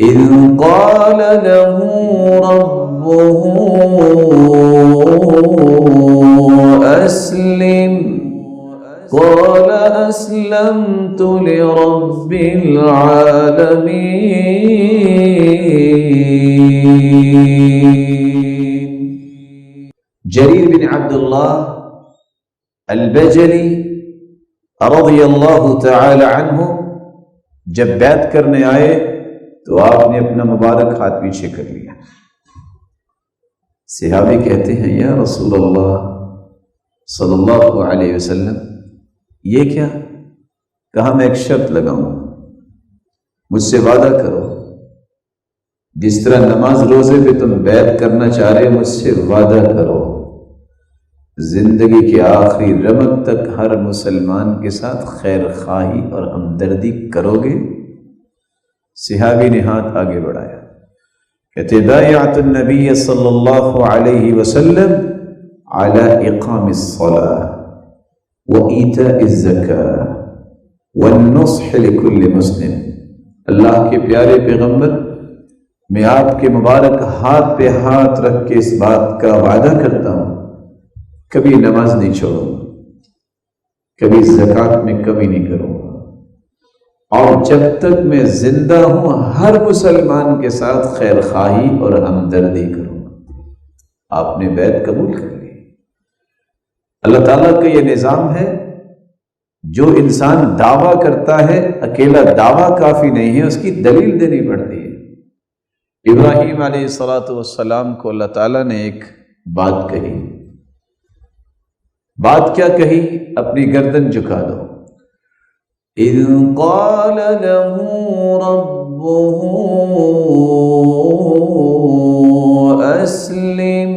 اذ قال له ربه اسلم قال اسلمت لرب العالمین۔ جریر بن عبداللہ البجلی رضی اللہ تعالی عنہ جب بیعت کرنے آئے تو آپ نے اپنا مبارک ہاتھ پیچھے کر لیا۔ صحابی کہتے ہیں یا رسول اللہ صلی اللہ علیہ وسلم یہ کیا؟ کہا میں ایک شرط لگاؤں، مجھ سے وعدہ کرو، جس طرح نماز روزے پہ تم بیعت کرنا چاہ رہے مجھ سے وعدہ کرو زندگی کے آخری رمق تک ہر مسلمان کے ساتھ خیر خواہی اور ہمدردی کرو گے؟ صحابی نے ہاتھ آگے بڑھایا، کہتے بایعت النبی صلی اللہ علیہ وسلم علی اقام الصلاة وإیتاء الزکاة والنصح لکل مسلم۔ اللہ کے پیارے پیغمبر، میں آپ کے مبارک ہاتھ پہ ہاتھ رکھ کے اس بات کا وعدہ کرتا ہوں کبھی نماز نہیں چھوڑوں گا، کبھی زکوٰۃ میں کمی نہیں کروں گا، اور جب تک میں زندہ ہوں ہر مسلمان کے ساتھ خیر خواہی اور ہمدردی کروں گا۔ آپ نے بیعت قبول کر لی۔ اللہ تعالیٰ کا یہ نظام ہے، جو انسان دعویٰ کرتا ہے اکیلا دعویٰ کافی نہیں ہے، اس کی دلیل دینی پڑتی ہے۔ ابراہیم علیہ السلام کو اللہ تعالیٰ نے ایک بات کہی، بات کیا کہی؟ اپنی گردن جھکا دو۔ اذ قال له ربه اسلم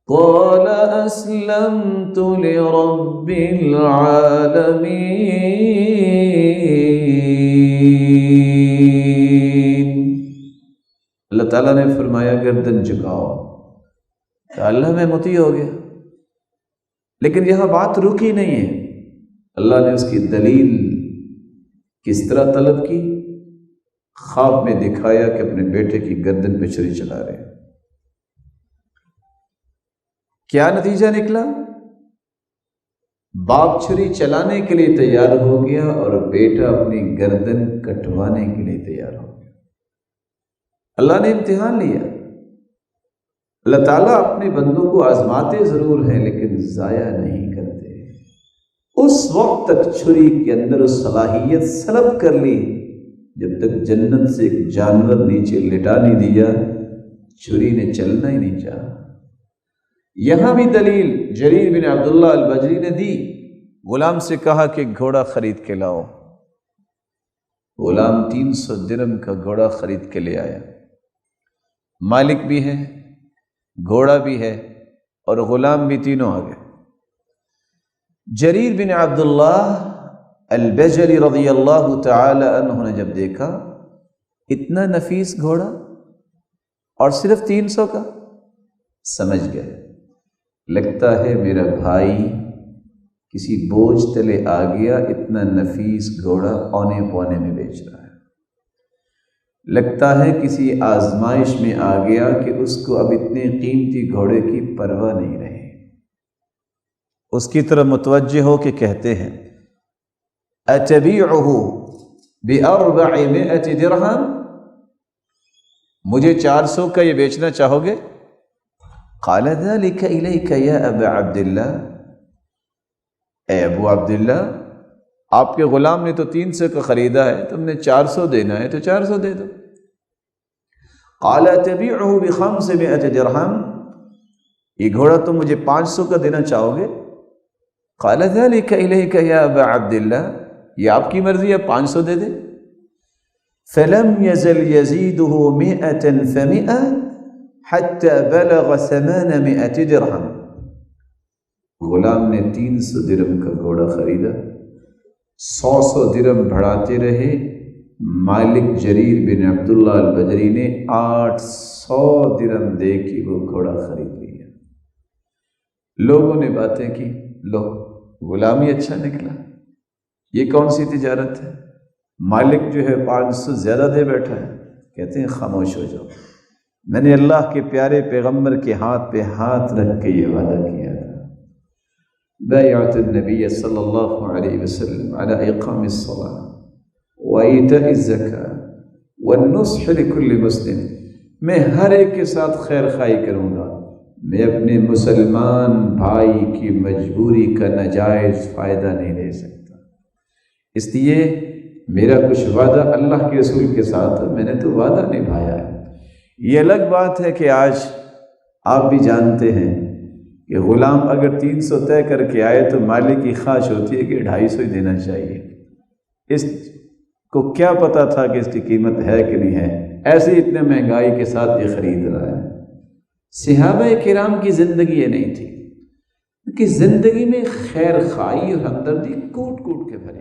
قال اسلمت لرب العالمین۔ اللہ تعالیٰ نے فرمایا گردن جھکاؤ، کہ اللہ میں مطیع ہو گیا۔ لیکن یہاں بات رکی نہیں ہے، اللہ نے اس کی دلیل کس طرح طلب کی؟ خواب میں دکھایا کہ اپنے بیٹے کی گردن پہ چھری چلا رہے ہیں۔ کیا نتیجہ نکلا؟ باپ چھری چلانے کے لیے تیار ہو گیا اور بیٹا اپنی گردن کٹوانے کے لیے تیار ہو گیا۔ اللہ نے امتحان لیا۔ اللہ تعالیٰ اپنے بندوں کو آزماتے ضرور ہیں لیکن ضائع نہیں کرتے۔ اس وقت تک چھری کے اندر اس صلاحیت سلب کر لی جب تک جنت سے ایک جانور نیچے لٹا نہیں دیا چھری نے چلنا ہی نہیں چاہا۔ یہاں بھی دلیل جریر بن عبداللہ البجلی نے دی، غلام سے کہا کہ گھوڑا خرید کے لاؤ۔ غلام 300 درہم کا گھوڑا خرید کے لے آیا۔ مالک بھی ہے، گھوڑا بھی ہے اور غلام بھی، تینوں آ گئے۔ جریر بن عبداللہ البجلی رضی اللہ تعالی عنہ نے جب دیکھا اتنا نفیس گھوڑا اور صرف 300 کا، سمجھ گئے لگتا ہے میرا بھائی کسی بوجھ تلے آ گیا، اتنا نفیس گھوڑا اونے پونے میں بیچ رہا ہے۔ لگتا ہے کسی آزمائش میں آ گیا کہ اس کو اب اتنے قیمتی گھوڑے کی پرواہ نہیں رہی۔ اس کی طرف متوجہ ہو کے کہتے ہیں اتبیعہ ب400 درہم، مجھے 400 کا یہ بیچنا چاہو گے؟ قال ذلك الیک یا ابا عبداللہ، اے ابو عبداللہ، آپ کے غلام نے تو 300 کا خریدا ہے، تم نے 400 دینا ہے تو 400 دے دو۔ قال اتبیعہ ب500 درہم، یہ گھوڑا تم مجھے 500 کا دینا چاہو گے؟ قال ذلك الیک یا ابا عبداللہ، یہ آپ کی مرضی ہے، 500 دے دے۔ فلم یزل یزیدہ 100 ف100 حتی بلغ 800 درہم۔ غلام نے 300 درہم کا گھوڑا خریدا، 100 درہم بڑھاتے رہے، مالک جریر بن عبداللہ البجلی نے 800 درہم دے کے وہ گھوڑا خرید لیا۔ لوگوں نے باتیں کی، لو غلام ہی اچھا نکلا، یہ کون سی تجارت ہے؟ مالک جو ہے 500 زیادہ دے بیٹھا ہے، کہتے ہیں خاموش ہو جاؤ، میں نے اللہ کے پیارے پیغمبر کے ہاتھ پہ ہاتھ رکھ کے یہ وعدہ کیا تھا، بیعت النبی صلی اللہ علیہ وسلم علی اقام الصلاۃ وایتاء الزکاۃ والنصح لکل مسلم، میں ہر ایک کے ساتھ خیر خواہی کروں گا، میں اپنے مسلمان بھائی کی مجبوری کا ناجائز فائدہ نہیں لے سکتا، اس لیے میرا کچھ وعدہ اللہ کے رسول کے ساتھ میں نے تو وعدہ نبھایا ہے۔ یہ الگ بات ہے کہ آج آپ بھی جانتے ہیں کہ غلام اگر 300 طے کر کے آئے تو مالک کی خواہش ہوتی ہے کہ 250 ہی دینا چاہیے، اس کو کیا پتا تھا کہ اس کی قیمت ہے کہ نہیں ہے، ایسے اتنے مہنگائی کے ساتھ یہ خرید رہا ہے۔ صحابہ کرام کی زندگی یہ نہیں تھی کہ زندگی میں خیر خواہی اور ہمدردی کوٹ کوٹ کے بھری۔